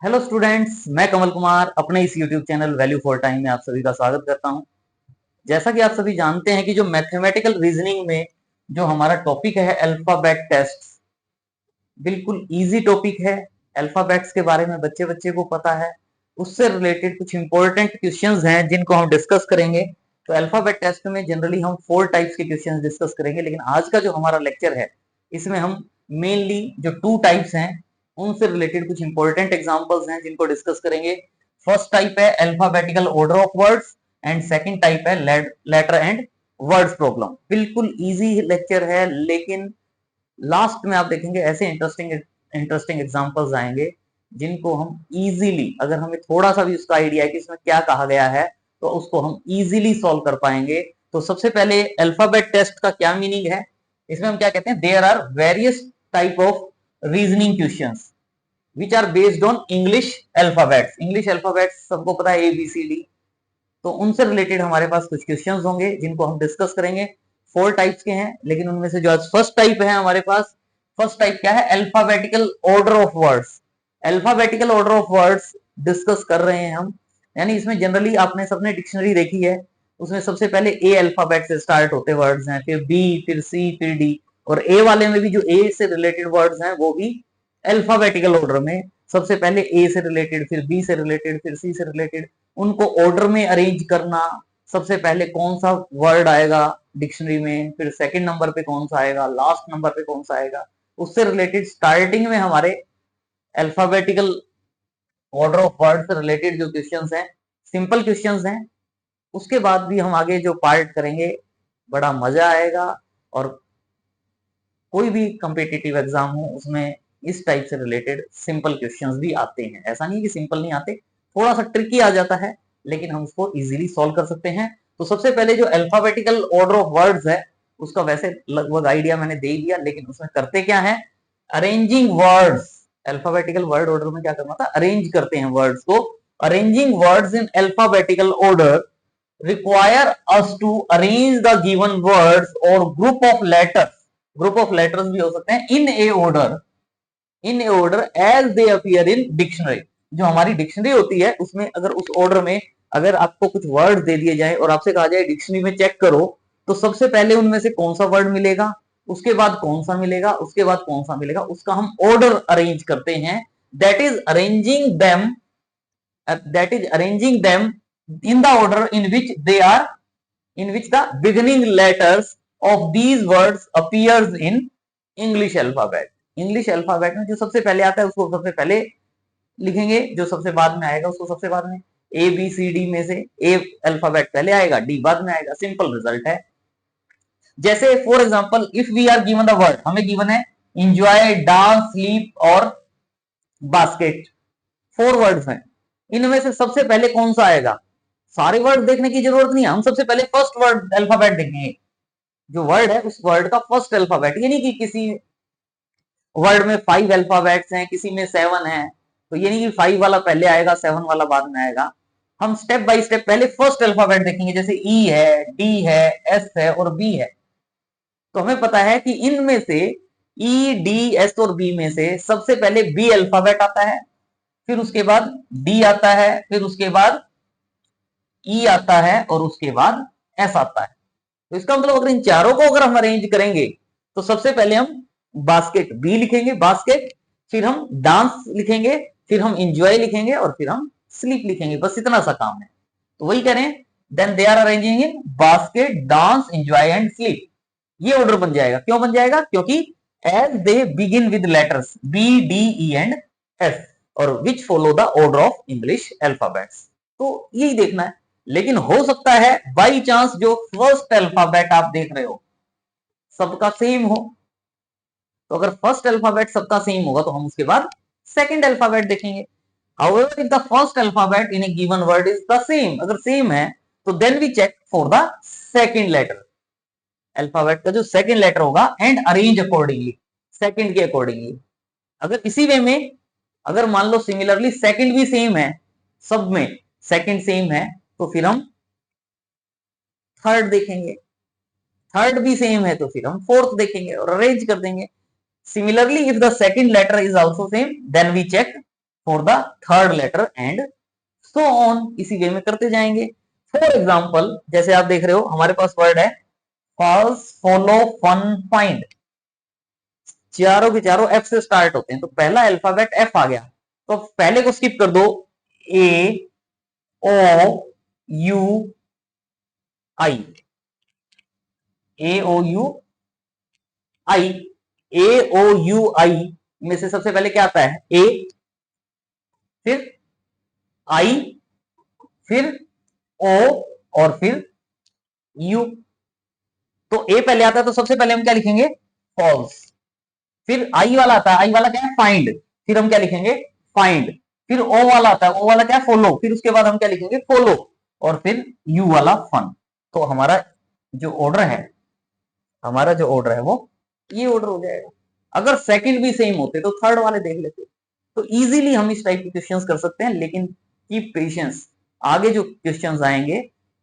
Hello students, मैं कमल कुमार अपने इस YouTube channel value for time में आप सभी का स्वागत करता हूं। जैसा कि आप सभी जानते हैं कि जो मैथमेटिकल रीजनिंग में जो हमारा टॉपिक है अल्फाबेट टेस्ट, बिल्कुल इजी टॉपिक है। अल्फाबेट्स के बारे में बच्चे बच्चे को पता है, उससे रिलेटेड कुछ इंपॉर्टेंट क्वेश्चंस हैं जिनको हम डिस्कस करेंगे। तो अल्फाबेट टेस्ट में जनरली हम 4 टाइप्स के क्वेश्चंस डिस्कस करेंगे, लेकिन आज का जो हमारा लेक्चर है इसमें हम मेनली जो 2 टाइप्स हैं उनसे रिलेटेड कुछ इंपॉर्टेंट एग्जांपल्स हैं जिनको डिस्कस करेंगे। फर्स्ट टाइप है alphabetical order of words and second type है लेटर एंड वर्ड्स प्रॉब्लम। बिल्कुल इजी लेक्चर है, लेकिन लास्ट में आप देखेंगे ऐसे इंटरेस्टिंग इंटरेस्टिंग एग्जांपल्स आएंगे जिनको हम इजीली, अगर हमें थोड़ा सा भी उसका आइडिया है कि इसमें क्या कहा गया है, तो उसको हम इजीली सॉल्व कर पाएंगे। तो सबसे पहले अल्फाबेट टेस्ट का क्या मीनिंग है, इसमें हम क्या कहते हैं, there are various type of reasoning questions which are based on English alphabets. English alphabets सबको पता है, ABCD। तो उनसे रिलेटेड हमारे पास कुछ क्वेश्चंस होंगे जिनको हम डिस्कस करेंगे। 4 टाइप्स के हैं, लेकिन उनमें से जो आज फर्स्ट टाइप है हमारे पास, फर्स्ट टाइप क्या है, alphabetical order of words. Alphabetical order of words discuss कर रहे हैं हम। यानी इसमें जनरली आपने सबने डिक्शनरी देखी है, उसमें सबसे पहले ए अल्फाबेट से स्टार्ट होते वर्ड्स हैं, फिर बी, फिर सी, फिर डी। और ए वाले में भी जो ए से रिलेटेड वर्ड्स हैं वो भी अल्फाबेटिकल ऑर्डर में, सबसे पहले ए से रिलेटेड, फिर बी से रिलेटेड, फिर सी से रिलेटेड, उनको ऑर्डर में अरेंज करना। सबसे पहले कौन सा वर्ड आएगा डिक्शनरी में, फिर सेकंड नंबर पे कौन सा आएगा, लास्ट नंबर पे कौन सा आएगा, उससे रिलेटेड स्टार्टिंग में हमारे अल्फाबेटिकल ऑर्डर ऑफ वर्ड से रिलेटेड जो क्वेश्चंस हैं, सिंपल क्वेश्चंस हैं। उसके बाद भी हम आगे जो पार्ट करेंगे बड़ा मजा आएगा, और कोई भी कॉम्पिटिटिव एग्जाम हो उसमें इस टाइप से रिलेटेड सिंपल क्वेश्चंस भी आते हैं। ऐसा नहीं है कि सिंपल नहीं आते, थोड़ा सा ट्रिकी आ जाता है, लेकिन हम उसको इजीली सॉल्व कर सकते हैं। तो सबसे पहले जो अल्फाबेटिकल ऑर्डर ऑफ वर्ड्स है उसका वैसे लगभग आइडिया मैंने दे दिया, लेकिन उसमें करते क्या है, arranging words. Alphabetical word order में क्या करना था, अरेंज करते हैं वर्ड्स को। Arranging words in alphabetical order require us to arrange the given words or group of letters, group of letters भी हो सकते हैं, in a order as they appear in dictionary। जो हमारी डिक्शनरी होती है उसमें अगर उस ऑर्डर में अगर आपको कुछ वर्ड दे दिए जाए और आपसे कहा जाए डिक्शनरी में चेक करो, तो सबसे पहले उनमें से कौन सा वर्ड मिलेगा, उसके बाद कौन सा मिलेगा, उसके बाद कौन सा मिलेगा, उसका हम ऑर्डर अरेंज करते हैं। That is arranging them, that is arranging them in the order in which they are, in which the beginning letters of these words appears in English alphabet। English alphabet में जो सबसे पहले आता है उसको सबसे पहले लिखेंगे, जो सबसे बाद में आएगा उसको सबसे बाद में। ABCD में से ए अल्फाबेट पहले आएगा, डी बाद में आएगा, सिंपल रिजल्ट है। जैसे for example if we are given the word, हमें गिवन है एंजॉय, डांस, स्लीप और बास्केट। 4 वर्ड्स हैं, इनमें से सबसे पहले कौन सा आएगा, सारे वर्ड देखने की जरूरत नहीं है, हम सबसे पहले फर्स्ट वर्ड अल्फाबेट देखेंगे। जो वर्ड है उस वर्ड का फर्स्ट अल्फाबेट, ये नहीं कि किसी वर्ड में 5 अल्फाबेट्स हैं, किसी में 7 है, तो ये नहीं कि 5 वाला पहले आएगा 7 वाला बाद में आएगा। हम स्टेप बाय स्टेप पहले फर्स्ट अल्फाबेट देखेंगे, जैसे ई है, डी है, एस है और बी है। तो हमें पता है कि इनमें से ई, डी, एस और बी में से सबसे पहले बी अल्फाबेट आता है, फिर उसके बाद डी आता है, फिर उसके बाद ई आता है और उसके बाद एस आता है। तो इसका मतलब अगर इन चारों को अगर हम अरेंज करेंगे तो सबसे पहले हम बास्केट बी लिखेंगे, बास्केट, फिर हम डांस लिखेंगे, फिर हम इंजॉय लिखेंगे और फिर हम स्लीप लिखेंगे। बस इतना सा काम है। तो वही करें, then they are arranging in basket, dance, enjoy and sleep. ये ऑर्डर बन जाएगा। क्यों बन जाएगा, क्योंकि as they begin with letters B, D, E and S और which follow the order of English alphabets. तो यही देखना है। लेकिन हो सकता है बाई चांस जो फर्स्ट अल्फाबेट आप देख रहे हो सबका सेम हो, तो अगर फर्स्ट अल्फाबेट सबका सेम होगा तो हम उसके बाद सेकंड अल्फाबेट देखेंगे। However, if the first alphabet in a given word is the same, अगर सेम है तो then we check for the second letter, alphabet का जो सेकंड लेटर होगा, एंड अरेंज अकॉर्डिंगली, सेकंड के अकॉर्डिंगली। अगर इसी वे में अगर मान लो सिमिलरली सेकंड भी सेम है, सब में सेकंड सेम है, तो फिर हम थर्ड देखेंगे। थर्ड भी सेम है तो फिर हम फोर्थ देखेंगे और अरेंज कर देंगे। Similarly if the second letter is also same then we check for the third letter and so on, इसी वे में करते जाएंगे। फॉर एग्जाम्पल जैसे आप देख रहे हो हमारे पास वर्ड है फॉल्स, फॉलो, फन, फाइंड, चारों के चारों एफ से स्टार्ट होते हैं, तो पहला अल्फाबेट एफ आ गया, तो पहले को स्किप कर दो, A O U I, A O U I, A O U I में से सबसे पहले क्या आता है, ए, फिर आई, फिर ओ और फिर यू। तो ए पहले आता है तो सबसे पहले हम क्या लिखेंगे, फॉल्स। फिर आई वाला आता है, आई वाला क्या है, फाइंड, फिर हम क्या लिखेंगे, फाइंड। फिर ओ वाला आता है, ओ वाला क्या है, फॉलो, फिर उसके बाद हम क्या लिखेंगे, फॉलो, और फिर यू वाला फन। तो हमारा जो ऑर्डर है, हमारा जो ऑर्डर है वो ये ऑर्डर हो जाएगा। अगर सेकंड भी सेम होते तो थर्ड वाले देख लेते, तो इजीली हम इस टाइप के क्वेश्चंस कर सकते हैं। लेकिन कीप पेशेंस, आगे जो क्वेश्चंस आएंगे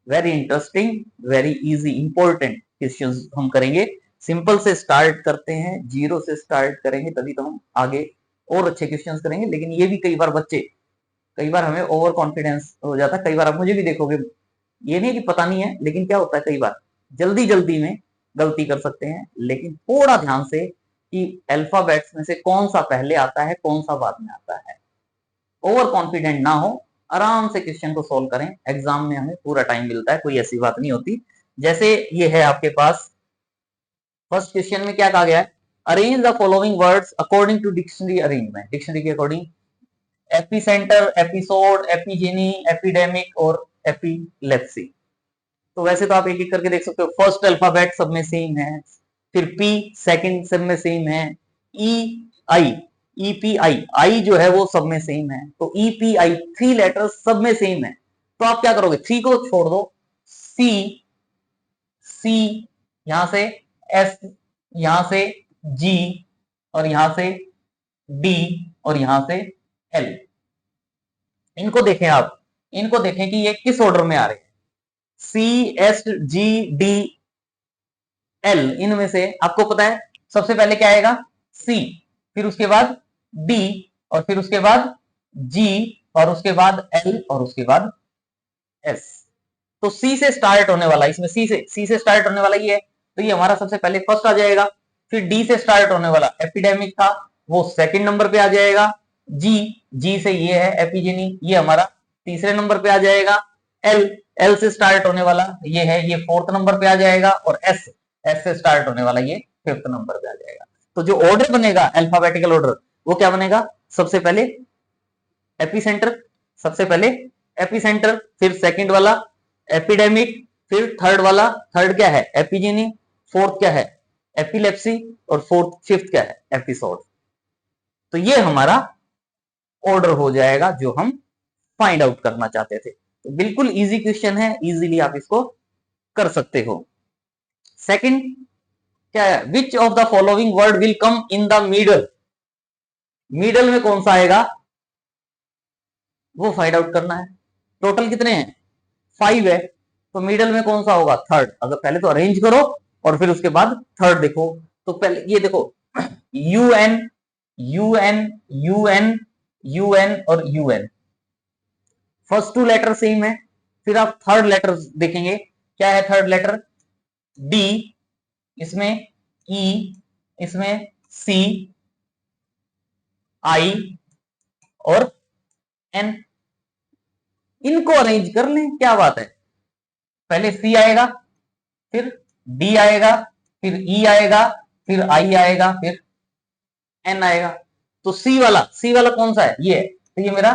very interesting, very easy, important questions हम करेंगे। सिंपल से स्टार्ट करते हैं, जीरो से स्टार्ट करेंगे, तभी तो हम आगे और अच्छे क्वेश्चंस करेंगे। लेकिन ये भी कई बार बच्चे, कई बार हमें ओवर कॉन्फिडेंस हो जाता है, कई बार आप मुझे भी देखोगे, ये नहीं कि पता नहीं है, लेकिन क्या होता है कई बार जल्दी जल्दी में गलती कर सकते हैं। लेकिन थोड़ा ध्यान से कि अल्फाबेट्स में से कौन सा पहले आता है, कौन सा बाद में आता है। ओवर कॉन्फिडेंट ना हो, आराम से क्वेश्चन को सोल्व करें। एग्जाम में हमें पूरा टाइम मिलता है, कोई ऐसी बात नहीं होती। जैसे ये है आपके पास फर्स्ट क्वेश्चन में क्या कहा गया है, arrange the following words according to dictionary arrangement, dictionary के according, epicentre, episode, epigeny, epidemic और एपिलेप्सी। तो वैसे तो आप एक एक करके देख सकते हो, फर्स्ट अल्फाबेट सब में सेम है, फिर पी सेकंड सब में सेम है, ई आई, ई पी आई, आई जो है वो सब में सेम है, तो E P I three letters सब में सेम है। तो आप क्या करोगे, थ्री को छोड़ दो, सी, सी यहां से, एस यहां से, जी और यहां से डी और यहां से एल। इनको देखें आप, इनको देखें कि ये किस ऑर्डर में आ रहे हैं, C S G D L, इनमें से आपको पता है सबसे पहले क्या आएगा, सी, फिर उसके बाद डी और फिर उसके बाद जी और उसके बाद एल और उसके बाद एस। तो सी से स्टार्ट होने वाला, इसमें सी से स्टार्ट होने वाला ये है, तो ये हमारा सबसे पहले फर्स्ट आ जाएगा। फिर डी से स्टार्ट होने वाला एपिडेमिक था, वो सेकंड नंबर पे आ जाएगा। जी, जी से ये है एपिजेनी, ये हमारा तीसरे नंबर पे आ जाएगा। एल, एल से स्टार्ट होने वाला ये है, ये फोर्थ नंबर पे आ जाएगा। और एस, एस से स्टार्ट होने वाला ये फिफ्थ नंबर पे आ जाएगा। तो जो ऑर्डर बनेगा अल्फाबेटिकल ऑर्डर, वो क्या बनेगा, सबसे पहले एपिसेंटर, सबसे पहले एपिसेंटर, फिर सेकंड वाला एपिडेमिक, फिर थर्ड वाला, थर्ड क्या है एपिजेनी, फोर्थ क्या है एपिलेप्सी और फोर्थ फिफ्थ क्या है एपिसोड। तो ये हमारा ऑर्डर हो जाएगा जो हम फाइंड आउट करना चाहते थे। तो बिल्कुल इजी क्वेश्चन है, इजीली आप इसको कर सकते हो। सेकंड क्या है, which of the following word will come in the middle, middle में कौन सा आएगा वो फाइंड आउट करना है। टोटल कितने हैं, 5 है, तो मिडल में कौन सा होगा, थर्ड। अगर पहले तो अरेंज करो और फिर उसके बाद थर्ड देखो। तो पहले ये देखो, U N, U N, U N, U N और U N, first two letter same है। फिर आप थर्ड लेटर देखेंगे, क्या है थर्ड लेटर, डी, इसमें ई, इसमें सी, आई और एन। इनको अरेंज कर लें, क्या बात है, पहले सी आएगा, फिर डी आएगा, फिर ई आएगा, फिर आई आएगा, फिर एन आएगा। तो सी वाला कौन सा है, ये है, तो ये मेरा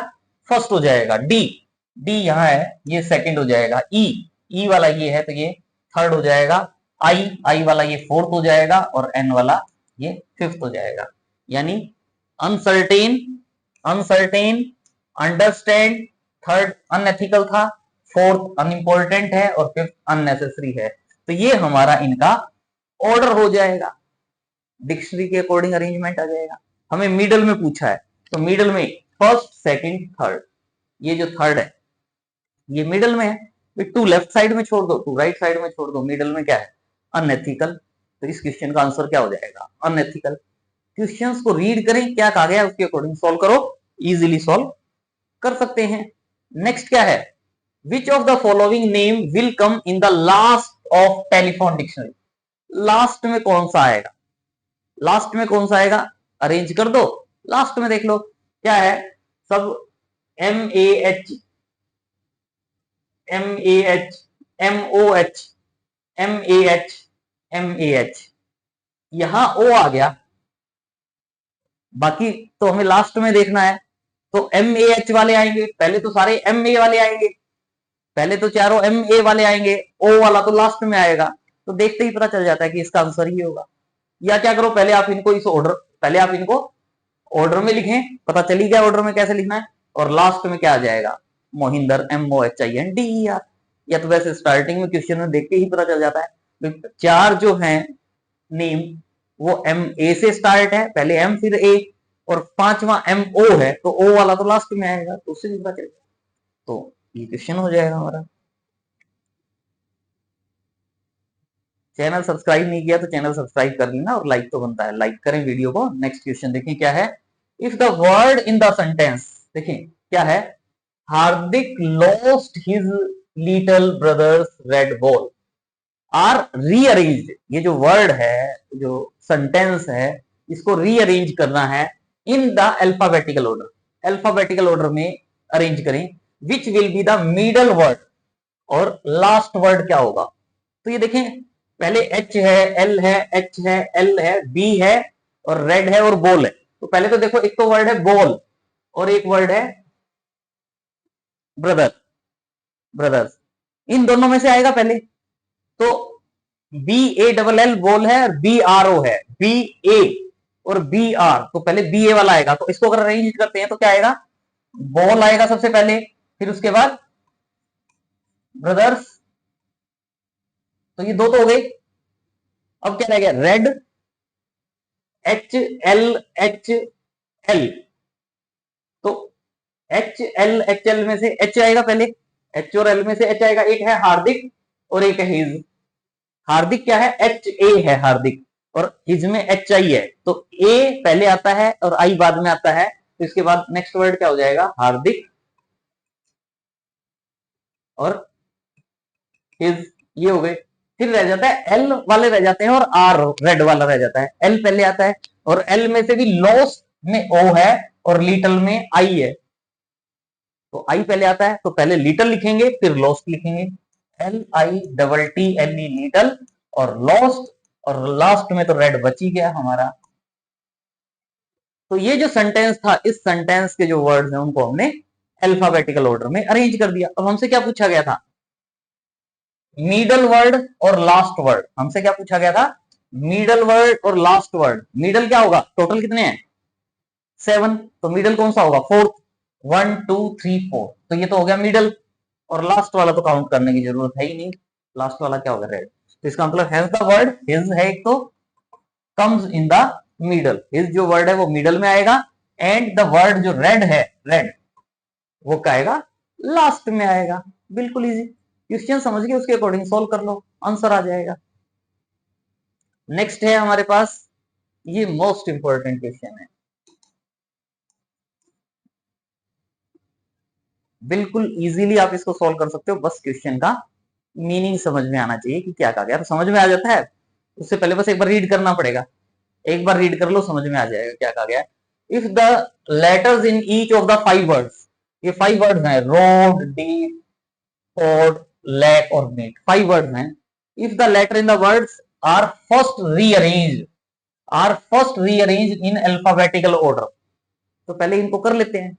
फर्स्ट हो जाएगा। डी, डी यहां है, ये सेकंड हो जाएगा। ई वाला ये है, तो ये थर्ड हो जाएगा। आई वाला ये फोर्थ हो जाएगा और एन वाला ये फिफ्थ हो जाएगा। यानी uncertain, uncertain, understand, third unethical था, फोर्थ अनइंपॉर्टेंट है और फिफ्थ अननेसेसरी है। तो ये हमारा इनका ऑर्डर हो जाएगा, डिक्शनरी के अकॉर्डिंग अरेंजमेंट आ जाएगा। हमें मिडल में पूछा है, तो मिडल में फर्स्ट सेकंड थर्ड, ये जो थर्ड है ये मिडल में है। टू लेफ्ट साइड में छोड़ दो, टू राइट साइड में छोड़ दो, मिडल में क्या है अनएथिकल। तो इस क्वेश्चन का आंसर क्या हो जाएगा, अनएथिकल। क्वेश्चंस को रीड करें, क्या कहा गया उसके अकॉर्डिंग सॉल्व करो, इजीली सॉल्व कर सकते हैं। नेक्स्ट क्या है, which of the following name will come in the last of telephone dictionary. Last में कौन सा आएगा, लास्ट में कौन सा आएगा, अरेंज कर दो। लास्ट में देख लो क्या है, सब MAH MAH MOH MAH MAH, यहां O आ गया, बाकी तो हमें लास्ट में देखना है। तो MAH वाले आएंगे, पहले तो सारे MA वाले आएंगे, पहले तो चारों MA वाले आएंगे, O वाला तो लास्ट में आएगा। तो देखते ही पता चल जाता है कि इसका आंसर ही होगा। या क्या करो, पहले आप इनको इस ऑर्डर, पहले आप इनको ऑर्डर में लिखें, पता चली गया ऑर्डर में कैसे लिखना है, और लास्ट में क्या आ जाएगा, मोहिंदर MOHINDER। या तो वैसे स्टार्टिंग में क्वेश्चन में देख के ही पता चल जाता है। चार जो हैं नेम वो MA से स्टार्ट है, पहले M फिर A, और पांचवा MO है, तो O वाला तो लास्ट में आएगा, तो उससे भी पता चलेगा। तो ये क्वेश्चन हो जाएगा हमारा। चैनल सब्सक्राइब नहीं किया तो चैनल सब्सक्राइब कर लेना, और लाइक तो बनता है, लाइक करें वीडियो को। नेक्स्ट क्वेश्चन देखें क्या है, if the word in the sentence, देखें क्या है, Hardik lost his little brothers red ball are rearranged. ये जो वर्ड है, जो सेंटेंस है, इसको रीअरेंज करना है in the alphabetical order, alphabetical order में अरेंज करें। विच will be the middle word, और लास्ट वर्ड क्या होगा। तो ये देखें, पहले H है, L है, H है, L है, B है, और रेड है, और बॉल है। तो पहले तो देखो, एक तो वर्ड है बॉल और एक वर्ड है ब्रदर, ब्रदर्स, इन दोनों में से आएगा पहले। तो BALL बॉल है, और BRO है, BA और BR, तो पहले BA वाला आएगा। तो इसको अगर अरेंज करते हैं तो क्या आएगा, बॉल आएगा सबसे पहले, फिर उसके बाद ब्रदर्स, तो ये दो तो हो गए। अब क्या रह गया, रेड, HLHL, तो HLHL में से H आएगा पहले, H और L में से H आएगा। एक है हार्दिक और एक है हिज। हार्दिक क्या है, HA है हार्दिक, और हिज में HI है, तो A पहले आता है और I बाद में आता है। तो इसके बाद नेक्स्ट वर्ड क्या हो जाएगा, हार्दिक और हिज, ये हो गए। फिर रह जाता है L वाले रह जाते हैं, और R रेड वाला रह जाता है। L पहले आता है, और L में से भी लॉस्ट में O है और लिटल में I है। तो I पहले आता है, तो पहले लिटल लिखेंगे फिर लॉस्ट लिखेंगे, LITTLE लिटल, और लॉस्ट, और लास्ट में तो रेड बच ही गया हमारा। तो ये जो सेंटेंस था, इस सेंटेंस के जो वर्ड्स हैं उनको हमने अल्फाबेटिकल ऑर्डर में अरेंज कर दिया। अब हमसे क्या पूछा गया था, मिडल वर्ड और लास्ट वर्ड। हमसे क्या पूछा गया था, मिडल वर्ड और लास्ट वर्ड। मिडल क्या होगा, टोटल कितने हैं 7, तो मिडल कौन सा होगा, 4th, 1 2 3 4, तो ये तो हो गया मिडल। और लास्ट वाला तो काउंट करने की जरूरत है ही नहीं, लास्ट वाला क्या होगा, रेड। तो इसका मतलब हैज द वर्ड, हिज है एक तो, comes in the middle, his जो वर्ड है वो मिडल में आएगा, एंड द वर्ड जो रेड है, रेड, वो क्या आएगा, लास्ट में आएगा। बिल्कुल इजी, क्वेश्चन समझ के उसके अकॉर्डिंग सॉल्व कर लो, आंसर आ जाएगा। नेक्स्ट है हमारे पास, ये मोस्ट इंपॉर्टेंट क्वेश्चन है, बिल्कुल इजीली आप इसको सॉल्व कर सकते हो, बस क्वेश्चन का मीनिंग समझ में आना चाहिए कि क्या कहा गया। तो समझ में आ जाता है, उससे पहले बस एक बार रीड करना पड़ेगा, एक बार रीड कर लो, समझ में आ जाएगा क्या कहा गया। If the letters in each of the 5 words, ये 5 वर्ड्स हैं, रोड, डीप, फोर्ड, लैक और मीट, 5 वर्ड्स हैं। If the letter in the words are first rearranged, are first rearranged in alphabetical order, तो पहले इनको कर लेते हैं।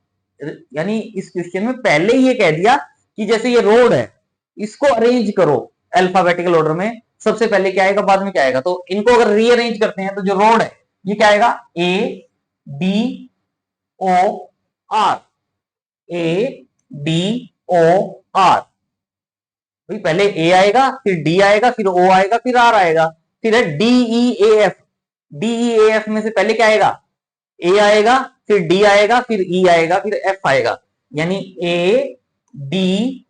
यानी इस क्वेश्चन में पहले ही ये कह दिया कि जैसे ये रोड है, इसको अरेंज करो अल्फाबेटिकल ऑर्डर में, सबसे पहले क्या आएगा बाद में क्या आएगा। तो इनको अगर रीअरेंज करते हैं तो जो रोड है ये क्या आएगा, ADOR, ADOR, भाई पहले A आएगा, फिर D आएगा, फिर O आएगा, फिर R आएगा, फिर है DEAF, DEAF में से पहले क्या आएगा, A आएगा, फिर D आएगा, फिर E आएगा, फिर F आएगा, यानी ADEF।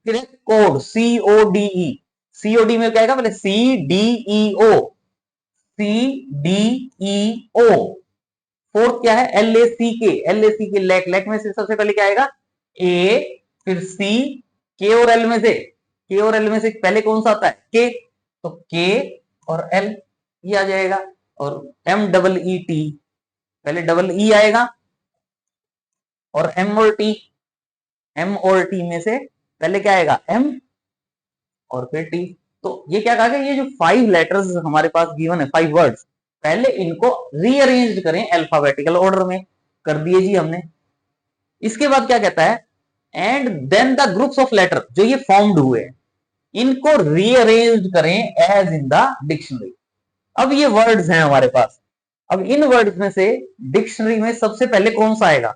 फिर है कोड, CODE, COD में क्या आएगा, पहले CDEO, CDEO, फोर्थ क्या है, LACK, LACK लैक, लैक में से सबसे पहले क्या आएगा, ए, फिर सी, के और एल में से, के और एल में से पहले कौन सा आता है, के, तो के और एल ये आ जाएगा। और MEET, पहले डबल ई आएगा और एम और टी, एम और टी में से पहले क्या आएगा, एम और फिर टी। तो ये क्या कहा गया, ये जो 5 लेटर्स हमारे पास गिवन है, 5 वर्ड्स, पहले इनको रीअरेंज करें अल्फाबेटिकल ऑर्डर में, कर दिए जी हमने। इसके बाद क्या कहता है, and then the groups of letter जो ये फॉर्म्ड हुए इनको रीअरेंज करें एज इन द डिक्शनरी। अब ये वर्ड्स हैं हमारे पास, अब इन वर्ड्स में से डिक्शनरी में सबसे पहले कौन सा आएगा,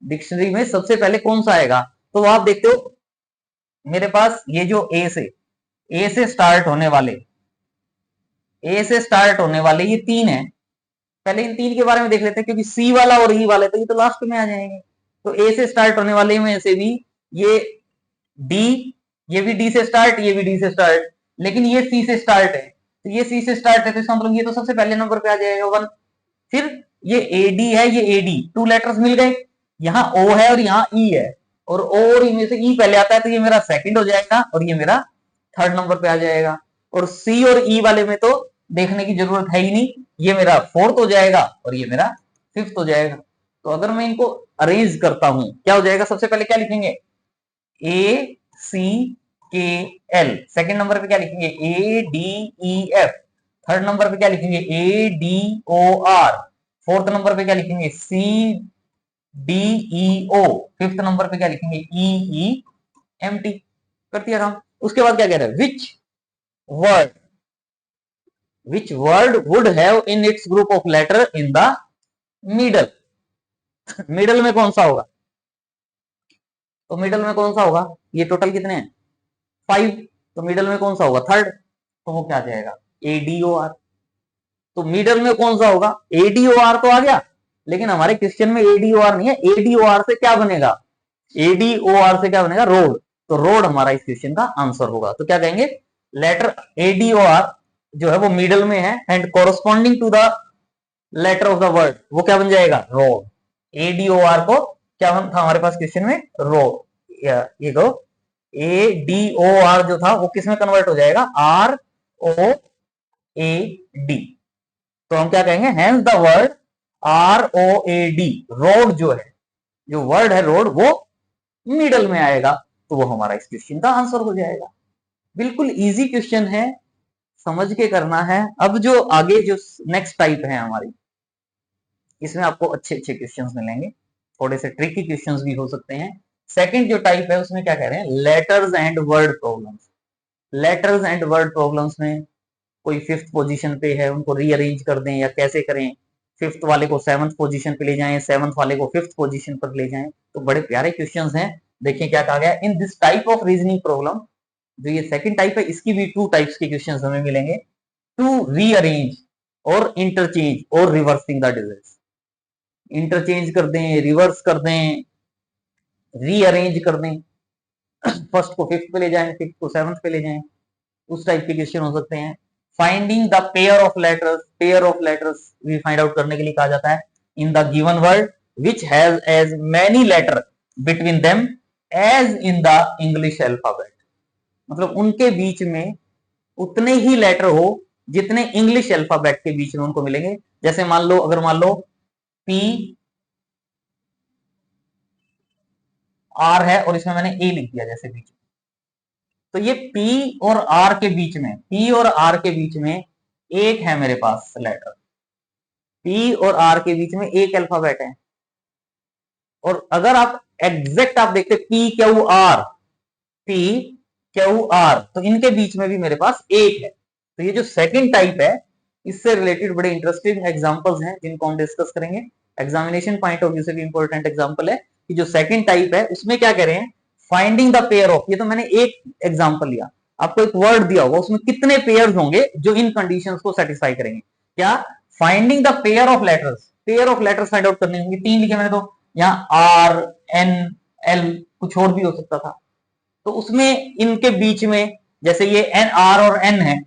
डिक्शनरी में सबसे पहले कौन सा आएगा, तो आप देखते हो मेरे पास ये जो ए से स्टार्ट होने वाले, ए से स्टार्ट होने वाले ये 3 है। पहले इन 3 के बारे में देख लेते हैं, क्योंकि सी वाला और ई वाले तो ये तो लास्ट में आ जाएंगे। तो ए से स्टार्ट होने वाले में से भी ये डी, ये भी डी से स्टार्ट, ये भी डी से स्टार्ट, लेकिन ये सी से स्टार्ट है, तो ये सी से स्टार्ट है, तो इसका मतलब ये तो सबसे पहले नंबर पे आ जाएगा 1। फिर ये एडी है, ये एडी, 2 लेटर्स मिल गए, यहाँ ओ है और यहाँ ई है, और ओ और ई में से ई पहले आता है, तो ये मेरा सेकंड हो जाएगा और ये मेरा 3rd नंबर पे आ जाएगा। और सी और ई वाले में तो देखने की जरूरत है ही नहीं, ये मेरा 4th हो जाएगा और ये मेरा 5th हो जाएगा। तो अगर मैं इनको अरेंज करता हूं, क्या हो जाएगा, सबसे पहले क्या लिखेंगे, ए सी के एल, सेकंड नंबर पे क्या लिखेंगे, A D E F, third number पे क्या लिखेंगे, A D O R, fourth number पे क्या लिखेंगे, C D E O, fifth number पे क्या लिखेंगे, ई ई एम टी। कर दिया काम। उसके बाद क्या कह रहा है, which word would have in its group of letter in the middle, middle में कौन सा होगा, तो मिडल में कौन सा होगा, ये टोटल कितने हैं 5, तो मिडल में कौन सा होगा 3rd, तो वो क्या आ जाएगा, ADOR। तो मिडल में कौन सा होगा, ADOR तो आ गया, लेकिन हमारे क्वेश्चन में ADOR नहीं है, ADOR से क्या बनेगा, ADOR से क्या बनेगा, रोड, तो रोड हमारा इस क्वेश्चन का आंसर होगा। तो क्या कहेंगे, लेटर ADOR जो है वो मिडल में है and corresponding to the letter of the word वो क्या बन जाएगा, रोड। ADOR को क्या था हमारे पास क्वेश्चन में, रोड, ये दो ADOR जो था वो किस में कन्वर्ट हो जाएगा, ROAD। तो हम क्या कहेंगे, hence the word ROAD, road जो है, जो वर्ड है रोड वो मिडल में आएगा, तो वो हमारा इस क्वेश्चन का आंसर हो जाएगा। बिल्कुल इजी क्वेश्चन है, समझ के करना है। अब जो आगे जो नेक्स्ट टाइप है हमारी, इसमें आपको अच्छे अच्छे क्वेश्चंस मिलेंगे, थोड़े से ट्रिकी क्वेश्चंस भी हो सकते हैं। सेकंड जो टाइप है उसमें क्या कह रहे हैं, letters and word problems. Letters and word problems में कोई 5th पोजीशन पे है, उनको रीअरेंज कर दें या कैसे करें, 5th वाले को 7th पोजीशन पे ले जाएं, 7th वाले को 5th पोजीशन पर ले जाएं, तो बड़े प्यारे क्वेश्चंस हैं। देखिए क्या कहा गया, in this type of reasoning problem, जो ये सेकंड टाइप है इसकी भी 2 टाइप्स के क्वेश्चंस हमें मिलेंगे, टू रीअरेंज और इंटरचेंज और रिवर्सिंग द डिजिट्स। इंटरचेंज कर दें, रिवर्स कर दें, रीअरेंज कर दें, फर्स्ट को 5th पे ले जाएं, 5th को 7th पे ले जाएं, उस टाइप के क्वेश्चन हो सकते हैं। Finding the pair of letters, pair of letters भी फाइंड आउट करने के लिए कहा जाता है, in the given word which has as many letter between them as in the English alphabet, मतलब उनके बीच में उतने ही लेटर हो जितने इंग्लिश अल्फाबेट के बीच में उनको मिलेंगे। जैसे मान लो, अगर मान लो पी आर है और इसमें मैंने ए लिख दिया जैसे बीच में, तो ये पी और आर के बीच में, पी और आर के बीच में एक है मेरे पास लेटर, पी और आर के बीच में एक अल्फाबेट है। और अगर आप एग्जैक्ट आप देखते P Q are, P Q are, तो इनके बीच में भी मेरे पास एक है। तो ये जो सेकंड टाइप है इससे रिलेटेड बड़े इंटरेस्टिंग एग्जांपल्स हैं जिनको हम डिस्कस करेंगे। एग्जामिनेशन पॉइंट ऑफ व्यू से भी इंपॉर्टेंट एग्जांपल है कि जो सेकंड टाइप है उसमें क्या कह रहे हैं, फाइंडिंग द पेयर ऑफ, ये तो मैंने एक एग्जांपल लिया, आपको एक वर्ड दिया होगा उसमें कितने पेयर्स होंगे जो इन कंडीशंस को सेटिस्फाई करेंगे। क्या, finding the pair of letters, pair of letters find out करने होंगे। 3 लिखे मैंने, तो यहाँ आर एन एल कुछ और भी हो सकता था, तो उसमें इनके बीच में जैसे ये एन आर और एन है,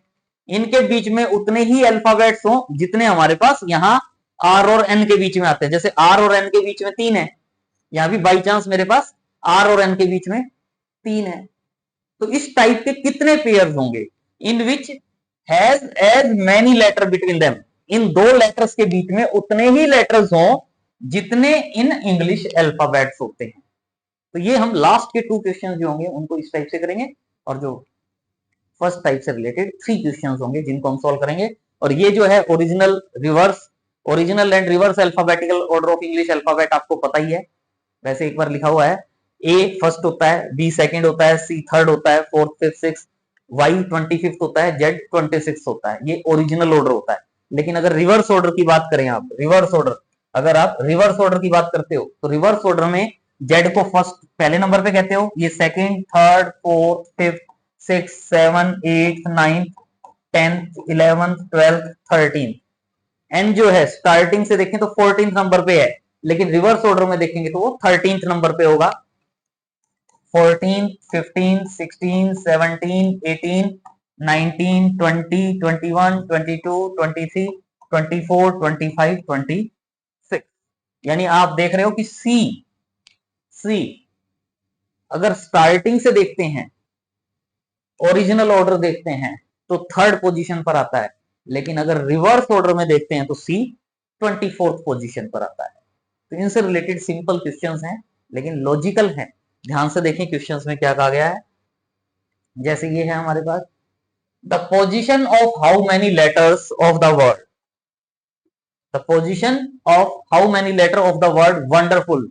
इनके बीच में उतने ही अल्फाबेट्स हो जितने हमारे पास यहाँ आर और एन के बीच में आते हैं, जैसे आर और एन के बीच में 3 है, यहां भी बाई चांस मेरे पास आर और एन के बीच में 3 है। तो इस टाइप के कितने पेयर्स होंगे in which has as many letter between them, इन दो लेटर्स के बीच में उतने ही लेटर्स हों जितने इन इंग्लिश अल्फाबेट्स होते हैं। तो ये हम लास्ट के 2 क्वेश्चन जो होंगे उनको इस टाइप से करेंगे, और जो फर्स्ट टाइप से रिलेटेड 3 क्वेश्चन होंगे जिनको हम सॉल्व करेंगे। और ये जो है original and reverse alphabetical order of English alphabet आपको पता ही है, वैसे एक बार लिखा हुआ है, ए फर्स्ट होता है, बी सेकंड होता है, सी थर्ड होता है, fourth fifth six, Y 25th होता है, जेड 26th होता है, ये ओरिजिनल ऑर्डर होता है। लेकिन अगर रिवर्स ऑर्डर की बात करें, आप रिवर्स ऑर्डर, अगर आप रिवर्स ऑर्डर की बात करते हो तो रिवर्स ऑर्डर में जेड को फर्स्ट पहले नंबर पे कहते हो, ये second, third, fourth, fifth, six, seven, eight, ninth, 10th, 11th, 12th, 13th, N जो है स्टार्टिंग से देखें तो 14th नंबर पे है, लेकिन रिवर्स ऑर्डर में देखेंगे तो वो 13th नंबर पे होगा। 14, 15, 16, 17, 18, 19, 20, 21, 22, 23, 24, 25, 26, यानी आप देख रहे हो कि सी अगर स्टार्टिंग से देखते हैं, ओरिजिनल ऑर्डर देखते हैं तो थर्ड पोजीशन पर आता है, लेकिन अगर रिवर्स ऑर्डर में देखते हैं तो सी 24th पोजीशन पर आता है। तो इनसे रिलेटेड सिंपल क्वेश्चंस हैं, लेकिन लॉजिकल हैं। ध्यान से देखें क्वेश्चंस में क्या कहा गया है। जैसे ये है हमारे पास, the position of how many letters of the word, the position of how many letter of the word wonderful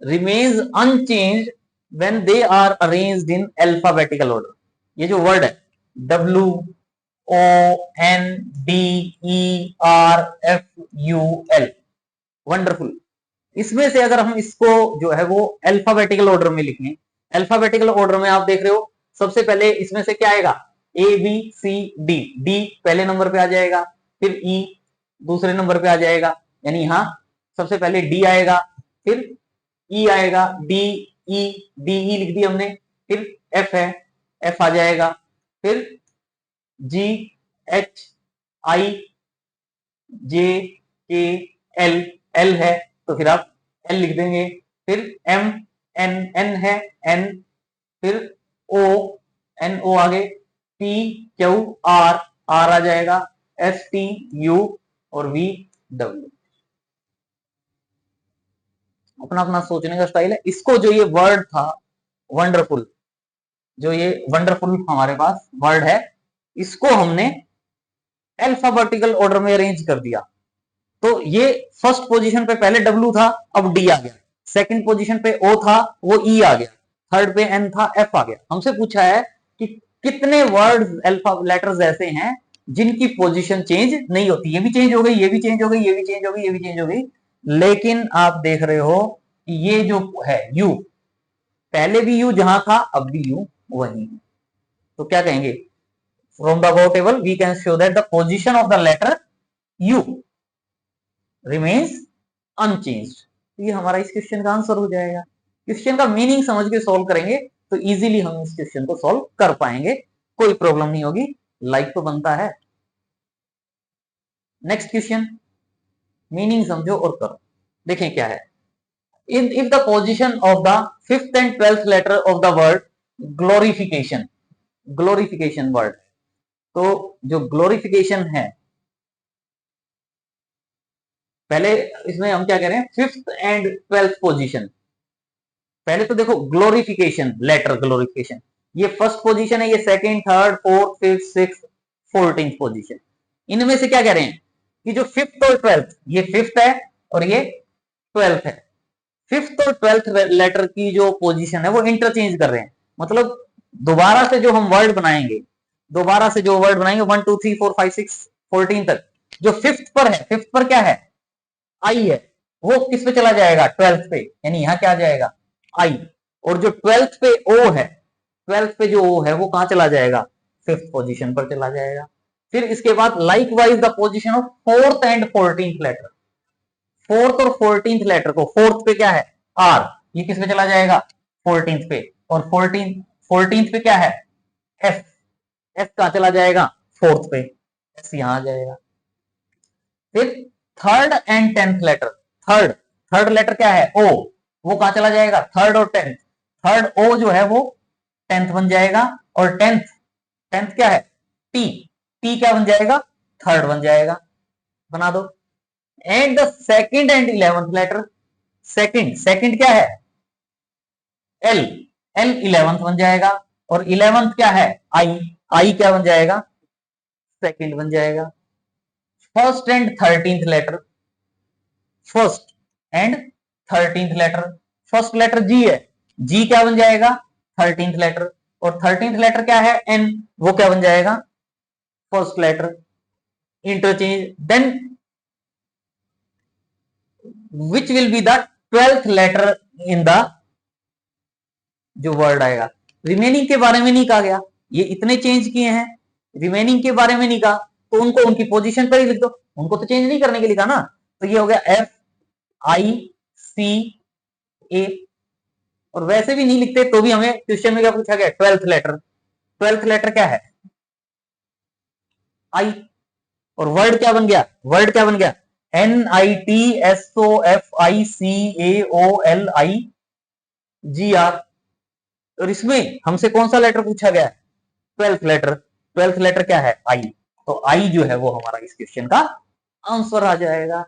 remains unchanged when they are arranged in alphabetical order। ये जो वर्ड है W O N D E R F U L, wonderful, इसमें से अगर हम इसको जो है वो अल्फाबेटिकल ऑर्डर में लिखें, अल्फाबेटिकल ऑर्डर में आप देख रहे हो सबसे पहले इसमें से क्या आएगा, A B C D, D पहले नंबर पे आ जाएगा, फिर ई दूसरे नंबर पे आ जाएगा, यानी यहां सबसे पहले डी आएगा, फिर ई आएगा, डी ई, डी ई लिख दी हमने, फिर एफ है, एफ आ जाएगा, फिर जी एच आई जे के एल, एल है तो फिर आप एल लिख देंगे, फिर एम एन, एन है एन, फिर ओ एन ओ आगे, पी क्यू आर, आर आ जाएगा, एस टी यू और वी डब्ल्यू। अपना अपना सोचने का स्टाइल है। इसको जो ये वर्ड था वंडरफुल, जो ये वंडरफुल हमारे पास वर्ड है, इसको हमने अल्फाबेटिकल ऑर्डर में अरेंज कर दिया। तो ये फर्स्ट पोजीशन पे पहले डब्ल्यू था, अब डी आ गया, सेकंड पोजीशन पे ओ था, वो ई आ गया, थर्ड पे एन था, एफ आ गया। हमसे पूछा है कि कितने वर्ड्स अल्फा लेटर्स ऐसे हैं जिनकी पोजीशन चेंज नहीं होती, ये भी चेंज हो गई, ये भी चेंज हो गई, ये भी चेंज हो गई, ये भी चेंज हो गई, लेकिन आप देख रहे हो कि ये जो है यू, पहले भी यू जहां था अब भी यू वही है। तो क्या कहेंगे, from the above table we can show that the position of the letter U remains unchanged. ये हमारा इस क्वेश्चन का आंसर हो जाएगा। क्वेश्चन का मीनिंग समझ के सॉल्व करेंगे तो इजीली हम इस क्वेश्चन को सॉल्व कर पाएंगे, कोई प्रॉब्लम नहीं होगी, लाइक तो बनता है। नेक्स्ट क्वेश्चन, मीनिंग समझो और करो। देखें क्या है, if the position of the 5th and 12th letter of the word glorification, glorification word, तो जो glorification है, पहले इसमें हम क्या कह रहे हैं, 5th and 12th पोजीशन। पहले तो देखो ग्लोरिफिकेशन, लेटर ग्लोरिफिकेशन, ये फर्स्ट पोजीशन है, ये second, third, fourth, fifth, sixth, 14th position. इनमें से क्या कह रहे हैं कि जो 5th और 12th, ये 5th है और ये 12th है, 5th और 12th लेटर की जो पोजीशन है वो इंटरचेंज कर रहे हैं। मतलब दोबारा से जो हम वर्ड बनाएंगे, दोबारा से जो वर्ड बनाएंगे 1 2 3 4 5 6 14 तक, जो 5th पर है, 5th पर क्या है, आई है, वो किस पे चला जाएगा, 12th पे, यानी यहां क्या आ जाएगा, आई। और जो 12th पे ओ है, 12th पे जो ओ है वो कहां चला जाएगा, 5th पोजीशन पर चला जाएगा। फिर इसके बाद likewise the position of 4th and 14th letter, 4th और 14th लेटर को, 4th पे क्या है, आर, ये किस पे चला जाएगा, 14th पे, और 14th पे क्या है, एफ, एफ कहां चला जाएगा, 4th पे, एफ यहां आ जाएगा। फिर third and tenth letter, third third letter क्या है ओ, वो कहां चला जाएगा, थर्ड और टेंथ, थर्ड ओ जो है वो टेंथ बन जाएगा, और टेंथ टेंथ क्या है टी, टी क्या बन जाएगा, थर्ड बन जाएगा, बना दो। And the second and 11th letter, second second क्या है एल, एल 11th बन जाएगा, और 11th क्या है आई, आई क्या बन जाएगा, सेकंड बन जाएगा। First and 13th letter, first and 13th letter, first letter G है, जी क्या बन जाएगा 13th लेटर, और 13th लेटर क्या है एन, वो क्या बन जाएगा first letter, interchange. Then which will be the 12th letter in the जो वर्ड आएगा। रिमेनिंग के बारे में नहीं कहा गया, ये इतने चेंज किए हैं, रिमेनिंग के बारे में नहीं कहा, तो उनको उनकी पोजीशन पर ही लिख दो, उनको तो चेंज नहीं करने के लिए कहा ना। तो ये हो गया एफ आई सी ए, और वैसे भी नहीं लिखते तो भी हमें क्वेश्चन में क्या पूछा गया, 12th लेटर, 12th लेटर क्या है आई, और वर्ड क्या बन गया, वर्ड क्या बन गया N I T S O F I C A O L I G R, और इसमें हमसे कौन सा लेटर पूछा गया है 12th लेटर, 12th लेटर क्या है आई, तो आई जो है वो हमारा इस क्वेश्चन का आंसर आ जाएगा,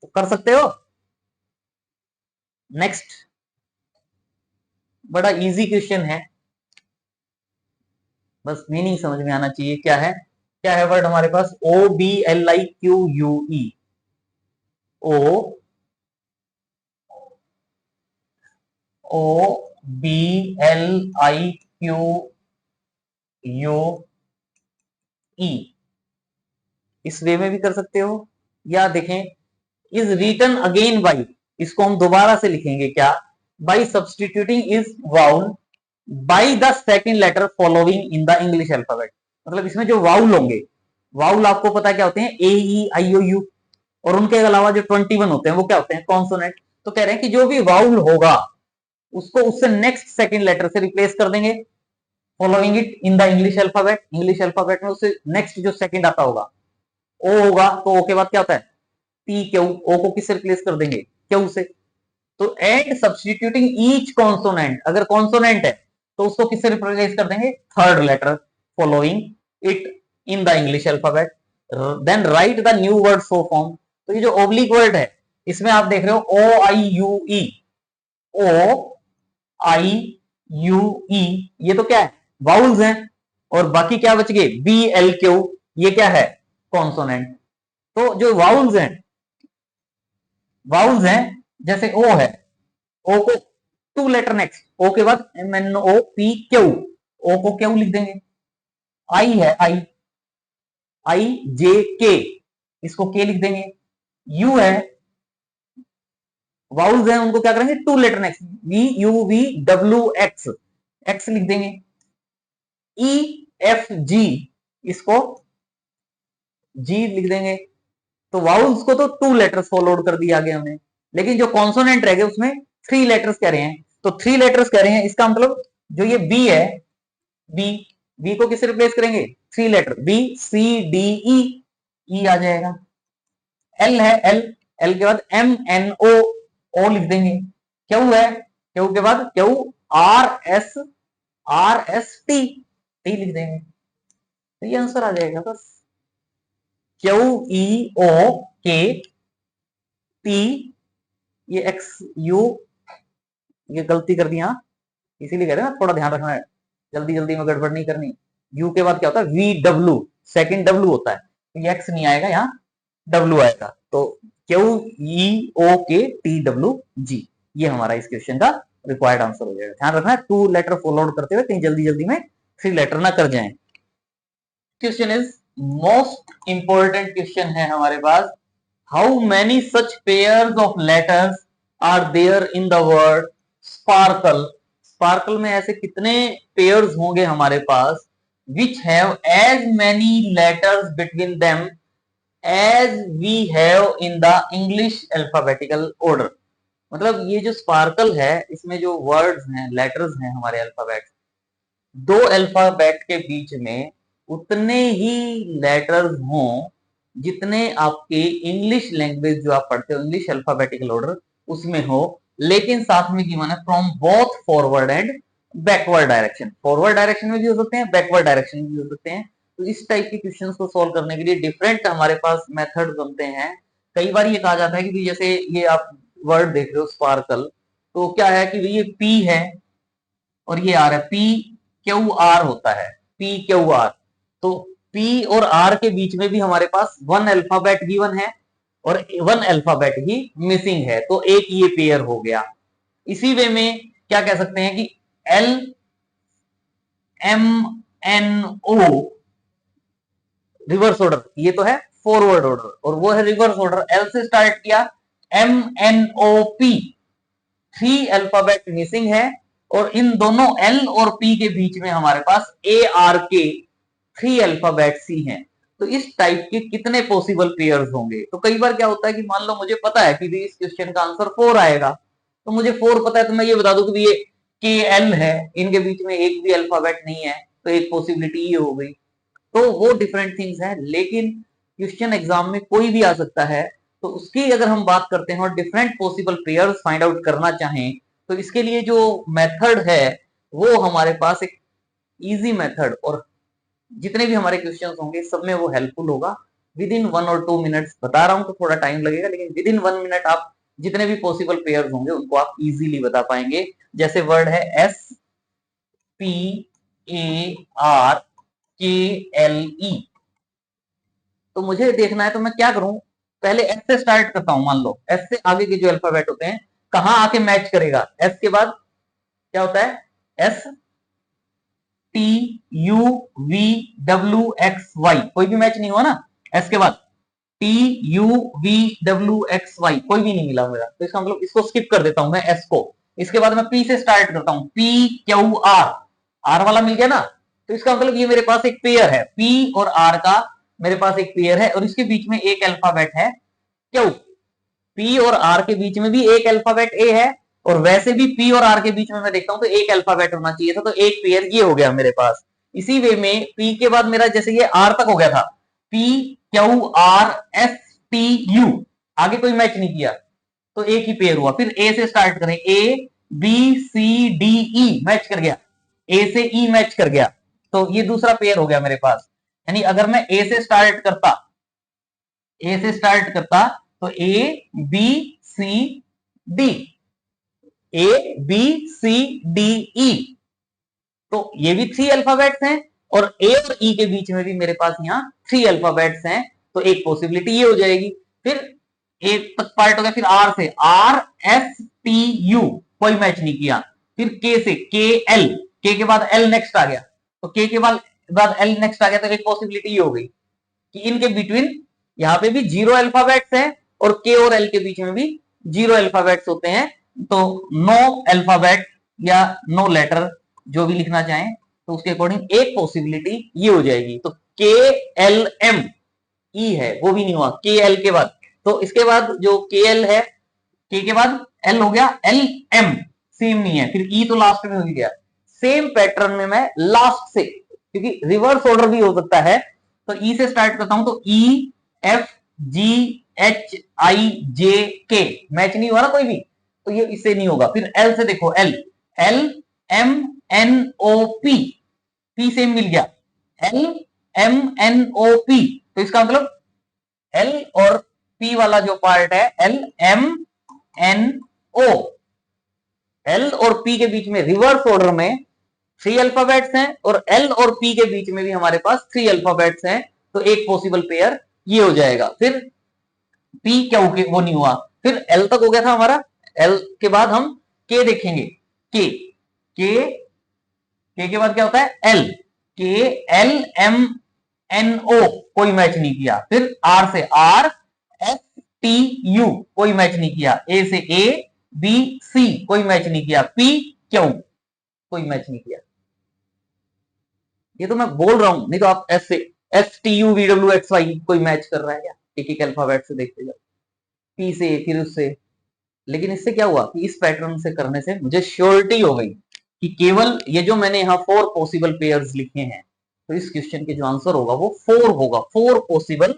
तो कर सकते हो। नेक्स्ट, बड़ा इजी क्वेश्चन है, बस मीनिंग समझ में आना चाहिए क्या है, क्या है वर्ड हमारे पास O B L I Q U E, O O B L I Q U E, इस वे में भी कर सकते हो, या देखें इज रिटन अगेन बाई, इसको हम दोबारा से लिखेंगे क्या, by substituting is vowel by the second letter following in the English alphabet. मतलब इसमें जो वाउल होंगे, वाउल आपको पता क्या होते हैं ए ई आई ओ यू, और उनके अलावा जो 21 होते हैं वो क्या होते हैं कॉन्सोनेंट। तो कह रहे हैं कि जो भी वाउल होगा उसको उससे नेक्स्ट सेकेंड लेटर से रिप्लेस कर देंगे, following it in the English alphabet, English alphabet में उससे नेक्स्ट जो सेकेंड आता होगा ओ होगा, तो ओ के बाद क्या होता है टी क्यू, ओ को किससे रिप्लेस कर देंगे क्यू से। तो एंड सब्स्टिट्यूटिंग ईच कॉन्सोनेंट, अगर कॉन्सोनेंट है तो उसको किससे रिप्लेस कर देंगे third letter following it in the English alphabet, then write the new word so formed. तो ये जो ओब्लिक वर्ड है इसमें आप देख रहे हो ओ आई you E, O I you ई, ये तो क्या है वाउल्स हैं, और बाकी क्या बच गए बी एल क्यू, ये क्या है कॉन्सोनेंट। तो जो वाउल्स हैं जैसे ओ है, ओ को टू लेटर नेक्स्ट, ओ के बाद M N O P Q, O को क्यू लिख देंगे। आई है आई, आई जे के, इसको के लिख देंगे। यू है, वाउल्स हैं उनको क्या करेंगे two letter next, V U V W X, X लिख देंगे। ई एफ जी, इसको जी लिख देंगे। तो वाउल्स को तो टू लेटर्स फॉलोड कर दिया आगे हमने, लेकिन जो कॉन्सोनेंट रह गए उसमें थ्री लेटर्स कह रहे हैं, तो थ्री लेटर्स कह रहे हैं, इसका मतलब जो ये बी है, बी, बी को किससे रिप्लेस करेंगे three letter, B C D E, E आ जाएगा। एल है, एल, एल के बाद एम एन ओ, ओ लिख देंगे। क्यू है, क्यू के बाद Q R S T, T लिख देंगे, तो ये आंसर आ जाएगा बस। क्यू ई ओ के टी, ये एक्स यू, ये गलती कर दी हाँ, इसीलिए कह रहे हैं ना थोड़ा ध्यान रखना है, जल्दी जल्दी में गड़बड़ नहीं करनी। यू के बाद क्या होता है वी डब्ल्यू, सेकेंड डब्ल्यू होता है, तो ये एक्स नहीं आएगा यहाँ डब्ल्यू आएगा, तो क्यू ई ओ के टी डब्ल्यू जी, ये हमारा इस क्वेश्चन का रिक्वायर्ड आंसर हो जाएगा। ध्यान रखना है टू लेटर फॉलोड करते हुए कहीं जल्दी जल्दी में थ्री लेटर ना कर जाएं। Question is most important question है हमारे पास, how many such pairs of letters are there in the word sparkle. Sparkle में ऐसे कितने पेयर्स होंगे हमारे पास which have as many letters between them as we have in the English alphabetical order. मतलब ये जो स्पार्कल है इसमें जो वर्ड्स हैं लेटर्स हैं हमारे अल्फाबेट, दो अल्फाबेट के बीच में उतने ही लेटर्स हों जितने आपके इंग्लिश लैंग्वेज जो आप पढ़ते हो, इंग्लिश अल्फाबेटिकल ऑर्डर उसमें हो, लेकिन साथ में गिवन है from both forward and backward direction. Forward direction में भी हो सकते हैं, बैकवर्ड डायरेक्शन में भी हो सकते हैं। तो इस टाइप के क्वेश्चंस को सॉल्व करने के लिए डिफरेंट हमारे पास मेथड बनते हैं। कई बार ये कहा जाता है कि जैसे ये आप वर्ड देख रहे हो स्पार्कल, तो क्या है कि ये पी है और ये आर है, पी क्यू आर होता है, पी क्यू आर। तो पी और आर के बीच में भी हमारे पास वन अल्फाबेट गिवन है और वन अल्फाबेट ही मिसिंग है, तो एक ये पेयर हो गया। इसी वे में क्या कह सकते हैं कि L M N O reverse order, ये तो है फॉरवर्ड ऑर्डर और वो है रिवर्स ऑर्डर। एल से स्टार्ट किया, M N O P, 3 alphabet missing है और इन दोनों एल और पी के बीच में हमारे पास ए आर के 3 अल्फाबेट्स ही हैं। तो इस टाइप के कितने पॉसिबल पेयर्स होंगे? तो कई बार क्या होता है कि मान लो मुझे पता है कि इस क्वेश्चन का आंसर 4 आएगा, तो मुझे 4 पता है, तो मैं ये बता दूं कि ये के एल है, इनके बीच में एक भी अल्फाबेट नहीं है, तो एक पॉसिबिलिटी ये हो गई। तो वो डिफरेंट थिंग्स है, लेकिन क्वेश्चन एग्जाम में कोई भी आ सकता है। तो उसकी अगर हम बात करते हैं और different possible pairs find out करना चाहें, तो इसके लिए जो मेथड है वो हमारे पास एक इजी मेथड, और जितने भी हमारे क्वेश्चंस होंगे सब में वो हेल्पफुल होगा। विद इन 1 और 2 मिनट्स बता रहा हूं तो थोड़ा टाइम लगेगा, लेकिन विद इन 1 मिनट आप जितने भी पॉसिबल पेयर्स होंगे उनको आप इजीली बता पाएंगे। जैसे वर्ड है एस पी ए आर के एल ई, तो मुझे देखना है तो मैं क्या करूं, पहले एस से स्टार्ट करता हूं। मान लो एस से आगे के जो अल्फाबेट होते हैं कहां आके मैच करेगा, एस के बाद क्या होता है, S T U V W X Y, कोई भी मैच नहीं हुआ ना। एस के बाद T U V W X Y, कोई भी नहीं मिला मेरा, तो इसका मतलब इसको स्किप कर देता हूं मैं एस को। इसके बाद मैं पी से स्टार्ट करता हूं, पी क्यू आर, आर वाला मिल गया ना, तो इसका मतलब ये मेरे पास एक पेयर है, पी और आर का मेरे पास एक पेयर है और इसके बीच में एक अल्फाबेट है क्यू। पी और आर के बीच में भी एक अल्फाबेट ए है और वैसे भी पी और आर के बीच में मैं देखता हूं तो एक अल्फाबेट होना चाहिए था, तो एक पेयर ये हो गया मेरे पास। इसी वे में पी के बाद मेरा जैसे ये आर तक हो गया था, P Q R S T you, आगे कोई मैच नहीं किया तो एक ही पेयर हुआ। फिर ए से स्टार्ट करें, A B C D E match कर गया, ए से ई मैच कर गया, तो ये दूसरा पेयर हो गया मेरे पास। यानी अगर मैं ए से स्टार्ट करता, ए से स्टार्ट करता तो A B C D, A B C D E, तो ये भी 3 अल्फाबेट्स हैं और ए और ई के बीच में भी मेरे पास यहाँ 3 अल्फाबेट्स हैं, तो एक पॉसिबिलिटी ये हो जाएगी। फिर ए तक पार्ट हो गया, फिर आर से आर एस टी यू, कोई मैच नहीं किया। फिर के से के एल, के के बाद एल नेक्स्ट आ गया, तो के के बाद एल नेक्स्ट आ गया, तो एक पॉसिबिलिटी ये हो गई कि इनके बिटवीन यहाँ पे भी 0 अल्फाबेट्स हैं और के और एल के बीच में भी 0 अल्फाबेट्स होते हैं, तो नो अल्फाबेट या नो लेटर जो भी लिखना चाहें, तो उसके अकॉर्डिंग एक पॉसिबिलिटी ये हो जाएगी। तो के एल एम ई है, वो भी नहीं हुआ के एल के बाद, तो इसके बाद जो के एल है, के के बाद एल हो गया, एल एम सेम नहीं है, फिर ई तो लास्ट में हो गया। सेम पैटर्न में मैं लास्ट से, क्योंकि रिवर्स ऑर्डर भी हो सकता है, तो ई से स्टार्ट करता हूं, तो ई एफ जी एच आई जे के, मैच नहीं हुआ ना कोई भी, तो ये इससे नहीं होगा। फिर एल से देखो, L L M N O P, P same मिल गया, L M N O P, तो इसका मतलब एल और पी वाला जो पार्ट है L M N O, L और पी के बीच में रिवर्स ऑर्डर में 3 अल्फाबेट्स हैं और एल और पी के बीच में भी हमारे पास 3 अल्फाबेट्स हैं, तो एक पॉसिबल पेयर ये हो जाएगा। फिर पी क्या हो, वो नहीं हुआ, फिर एल तक हो गया था हमारा, एल के बाद हम के देखेंगे, के के बाद क्या होता है, एल, के एल एम एन ओ, कोई मैच नहीं किया। फिर आर से आर एस टी यू, कोई मैच नहीं किया। ए से ए बी सी, कोई मैच नहीं किया। पी क्यू, कोई मैच नहीं किया। ये तो मैं बोल रहा हूं, नहीं तो आप एस से S T U V W X Y, कोई मैच कर रहा है क्या, एक एक अल्फाबेट से देखते जाओ, पी से फिर उससे। लेकिन इससे क्या हुआ कि इस पैटर्न से करने से मुझे श्योरिटी हो गई कि केवल ये जो मैंने यहाँ 4 पॉसिबल पेयर्स लिखे हैं, तो इस क्वेश्चन के जो आंसर होगा वो 4 होगा, 4 पॉसिबल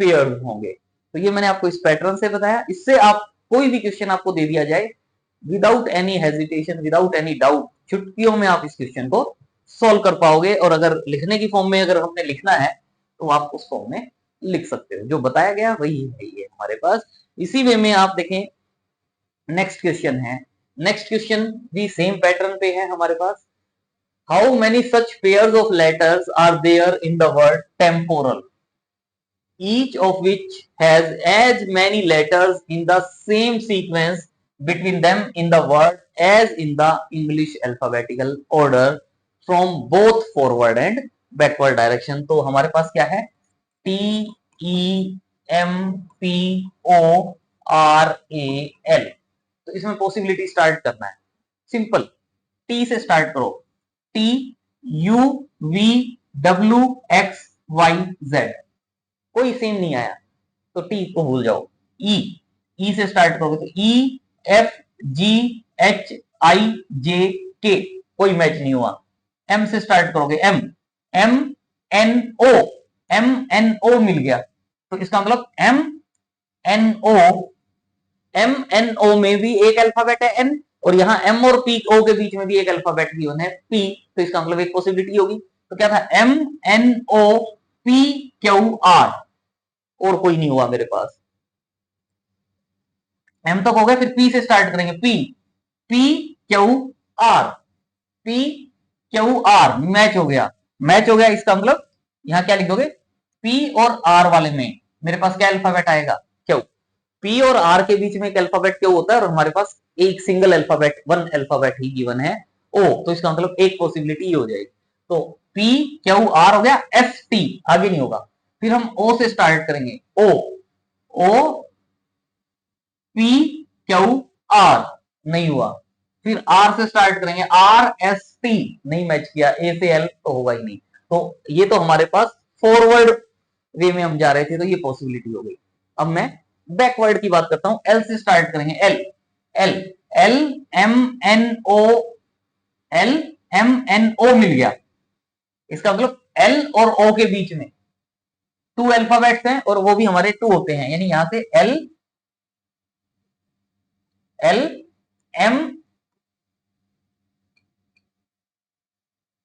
पेयर्स होंगे। तो ये मैंने आपको इस पैटर्न से बताया। इससे आप कोई भी क्वेश्चन आपको दे दिया जाए, without any hesitation, without any doubt, चुटकियों में आप इस क्वेश्चन को सॉल्व कर पाओगे। और अगर लिखने की फॉर्म में अगर हमने लिखना है तो आप उस फॉर्म में लिख सकते हो। जो बताया गया वही है हमारे पास। इसी वे में आप देखें, नेक्स्ट क्वेश्चन है। नेक्स्ट क्वेश्चन भी सेम पैटर्न पे है हमारे पास। How many such pairs of letters are there in the word temporal, each of which has as many letters in the same sequence between them in the word as in the English alphabetical order from both forward and backward direction। तो हमारे पास क्या है, T E M P O R A L। तो इसमें possibility start करना है, simple, T से start करो, T U V W X Y Z, कोई सेम नहीं आया तो टी को भूल जाओ। ई से स्टार्ट करोगे तो ई एफ जी एच आई जे के, कोई मैच नहीं हुआ। एम से स्टार्ट करोगे, M M N O, M N O मिल गया। तो इसका मतलब M N O, M N O में भी एक अल्फाबेट है एन, और यहाँ एम और पी ओ के बीच में भी एक अल्फाबेट गिवन है पी। तो इसका मतलब एक पॉसिबिलिटी होगी। तो क्या था, M N O P Q R, और कोई नहीं हुआ मेरे पास। एम तक हो गया, फिर पी से स्टार्ट करेंगे, P P Q are, P Q are match हो गया, मैच हो गया। इसका मतलब यहां क्या लिख दोगे, पी और आर वाले में मेरे पास क्या अल्फाबेट आएगा, क्यू। पी और आर के बीच में एक अल्फाबेट क्यू होता है, और हमारे पास एक सिंगल अल्फाबेट, वन अल्फाबेट ही गिवन है ओ। तो इसका मतलब एक पॉसिबिलिटी हो जाएगी। तो पी क्यू आर हो गया, एस टी आगे नहीं होगा। फिर हम ओ से स्टार्ट करेंगे, ओ ओ पी क्यू आर नहीं हुआ। फिर आर से स्टार्ट करेंगे, आर एस टी नहीं मैच किया, ए से एल तो होगा ही नहीं। तो ये तो हमारे पास फॉरवर्ड वे में हम जा रहे थे, तो ये पॉसिबिलिटी हो गई। अब मैं बैकवर्ड की बात करता हूं, एल से स्टार्ट करेंगे, L L L M N O, L M N O मिल गया। इसका मतलब एल और ओ के बीच में टू अल्फाबेट्स हैं, और वो भी हमारे टू होते हैं, यानी यहां से L L M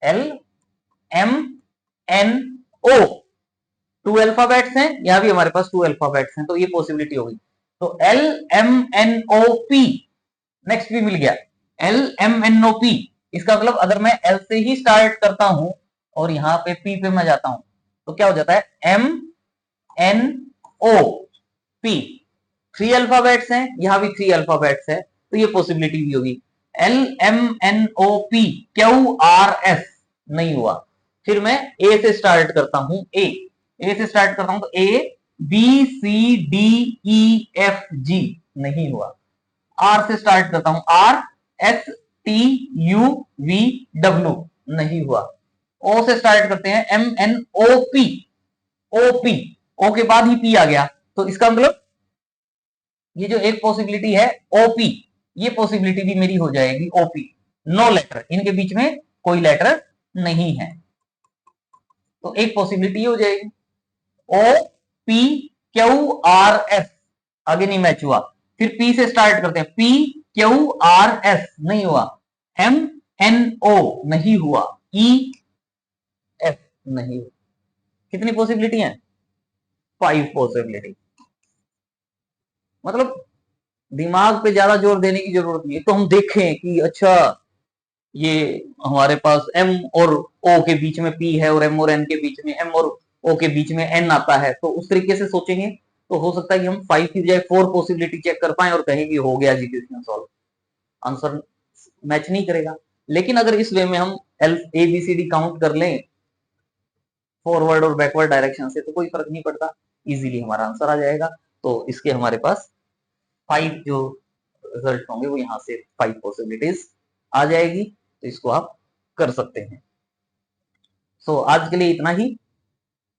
L M N O, two alphabets हैं, यहां भी हमारे पास टू अल्फाबेट्स हैं, तो ये पॉसिबिलिटी होगी। तो L M N O P, next भी मिल गया, L M N O P. इसका मतलब अगर मैं एल से ही स्टार्ट करता हूं और यहां पे पी पे मैं जाता हूं, तो क्या हो जाता है, M N O P, three alphabets हैं, यहां भी थ्री अल्फाबेट्स है, तो ये पॉसिबिलिटी भी होगी। L M N O P Q R S नहीं हुआ। फिर मैं ए से स्टार्ट करता हूं, ए से स्टार्ट करता हूं, तो A B C D E F G नहीं हुआ। आर से स्टार्ट करता हूं, R S T U V W नहीं हुआ। ओ से स्टार्ट करते हैं, M N O P, O P, O के बाद ही पी आ गया। तो इसका मतलब ये जो एक पॉसिबिलिटी है ओपी, ये पॉसिबिलिटी भी मेरी हो जाएगी ओपी, नो लेटर, इनके बीच में कोई लेटर नहीं है, तो एक पॉसिबिलिटी हो जाएगी। O P Q R S आगे नहीं मैच हुआ। फिर पी से स्टार्ट करते हैं, पी क्यू आर एस नहीं हुआ, एम एन ओ नहीं हुआ, ई एफ नहीं हुआ। कितनी पॉसिबिलिटी है, 5 पॉसिबिलिटी। मतलब दिमाग पे ज्यादा जोर देने की जरूरत नहीं है। तो हम देखें कि अच्छा ये हमारे पास एम और ओ के बीच में पी है, और एम और एन के बीच में, एम और ओ के बीच में एन आता है, तो उस तरीके से सोचेंगे तो हो सकता है कि हम 5 की बजाय 4 पॉसिबिलिटी चेक कर पाए और कहें कि हो गया जी क्वेश्चन सॉल्व, आंसर मैच नहीं करेगा। लेकिन अगर इस वे में हम L A B C D count कर लें फॉरवर्ड और बैकवर्ड डायरेक्शन से, तो कोई फर्क नहीं पड़ता, इजीली हमारा आंसर आ जाएगा। तो इसके हमारे पास 5 जो रिजल्ट होंगे वो यहाँ से 5 पॉसिबिलिटीज आ जाएगी, तो इसको आप कर सकते हैं। सो आज के लिए इतना ही।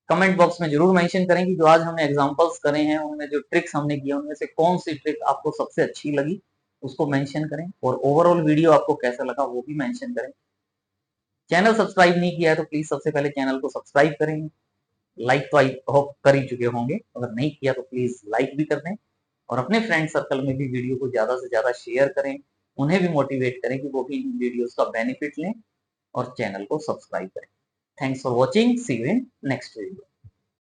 कमेंट बॉक्स में जरूर मेंशन करें कि जो आज हमने एग्जांपल्स करे हैं उनमें जो ट्रिक्स हमने किया उनमें से कौन सी ट्रिक आपको सबसे अच्छी लगी, उसको मेंशन करें, और ओवरऑल वीडियो आपको कैसा लगा वो भी मेंशन करें। चैनल सब्सक्राइब नहीं किया है तो प्लीज सबसे पहले चैनल को सब्सक्राइब करें, लाइक तो आई होप कर ही चुके होंगे, अगर नहीं किया तो प्लीज लाइक भी कर दें और अपने फ्रेंड सर्कल में भी वीडियो को ज्यादा से ज्यादा शेयर करें, उन्हें भी मोटिवेट करें कि वो भी इन वीडियोस का बेनिफिट लें और चैनल को सब्सक्राइब करें। Thanks for watching, see you in next video.